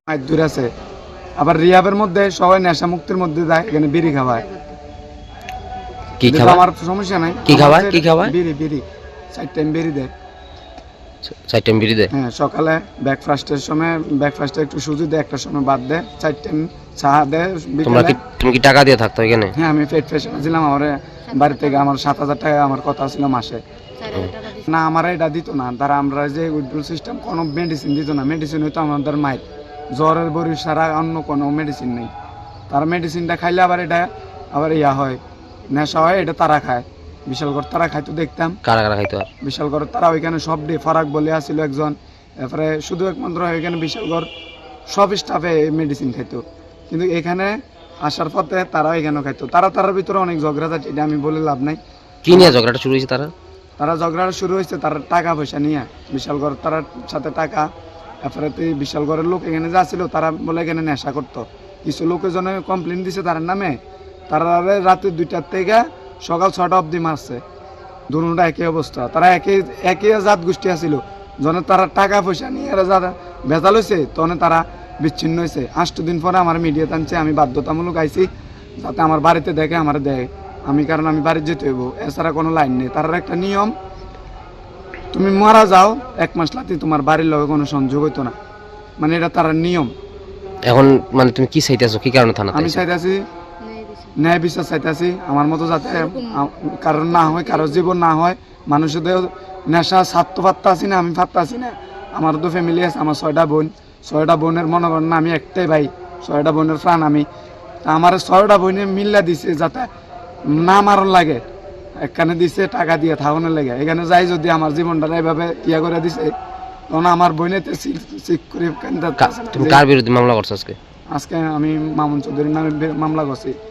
দূর আছে। আবার রিহাবের মধ্যে সবাই নেশা মুক্তির মধ্যে যায়, এখানে বিড়ি খাওয়ায়। কি কিন্তু খাওয়া? আমার সমস্যা নাই। কি খাওয়ায়? কি খাওয়ায়? বিড়ি বিড়ি 4 টাইম বিড়ি দেয়। 4 টাইম বিড়ি দেয়? হ্যাঁ, সকালে ব্রেকফাস্টের সময় ব্রেকফাস্টে একটু সুজি দেয়, একটা সময় ভাত দেয়, 4 টাইম চা দেয় বিকেলে। তুমি কি টাকা দিয়ে থাকতো এখানে? হ্যাঁ, আমি পেট পেশেন্ট ছিলাম। আমার বাড়ি থেকে আমার 7,000 টাকা আমার কথা ছিল মাসে। না, আমার এটা দিত না। তারা আমরা যে উইথড্রল সিস্টেম কোনো মেডিসিন দিত না। মেডিসিন হইতো আমাদের মাইট, জ্বরের বড়ি ছাড়া অন্য কোনো মেডিসিন নেই। তারা মেডিসিনটা খাইলে আবার এটা আবার ইয়া হয়, নেশা হয়, এটা তারা খায়। বিশালগড় তারা খাইতো দেখতাম। কারা কারা খাইতো? আর বিশালগড় তারা ওইখানে সব ডে ফারাক বলে আসছিল একজন, তারপরে শুধু একমাত্র ওইখানে বিশালগড় সব স্টাফে মেডিসিন খাইতো। কিন্তু এখানে আসার পথে তারা এখানে খাইতো। তারার ভিতরে অনেক ঝগড়াঝাটি, এটা আমি বলে লাভ নাই। কি নিয়ে ঝগড়াটা শুরু হয়েছে? তারা ঝগড়াটা শুরু হয়েছে তার টাকা পয়সা নিয়ে। বিশালগড় তার সাথে টাকা, তারপরে বিশালগড়ের লোক এখানে যা ছিল তারা বলে এখানে নেশা করতো। কিছু লোকের কমপ্লেন দিছে তার নামে। তারা রাতে 2টার থেকে সকাল 6টা অবধি মারছে। দুটোটা একই অবস্থা। তারা একই জাত গোষ্ঠী আছিল। যখন তারা টাকা পয়সা নিয়ে এরা যারা ভেজাল হয়েছে তখন তারা বিচ্ছিন্ন হয়েছে। 8 দিন পরে আমার মিডিয়া টানছে, আমি বাধ্যতামূলক আইছি যাতে আমার বাড়িতে দেখে, আমার দেয়। কারণ আমি বাড়ি যেতে হইব, এছাড়া কোনো লাইন নেই। তার একটা নিয়ম, তুমি মারা যাও 1 মাস লাতি তোমার বাড়ির লগে কোনো সংযোগ হইতো না, মানে এটা তার নিয়ম। এখন মানে তুমি কি চাইতেছো? কি কারণে থানাতে? আমি চাইতেছি ন্যায় বিচার চাইতেছি, আমার মতো যাতে কারণ না হয়, কারোর জীবন না হয়। মানুষের নেশা স্বার্থ পাত্তা আছি না, আমি পাত্তা আছি না। আমার তো ফ্যামিলি আছে, আমার 6টা বোন। 6টা বোনের মনে করেন না আমি একটাই ভাই, 6টা বোনের প্রাণ আমি। তা আমার 6টা বোনে মিল্লা দিছে যাতে না মারণ লাগে, এখানে দিছে টাকা দিয়ে থাকানোর লাগে। এখানে যাই যদি আমার জীবনটা এভাবে ইয়া করে দিছে, তখন আমার বোনেতে চিক করে। তুমি কার বিরুদ্ধে মামলা করছো আজকে? আজকে আমি মামুন চৌধুরীর নামে মামলা করছি।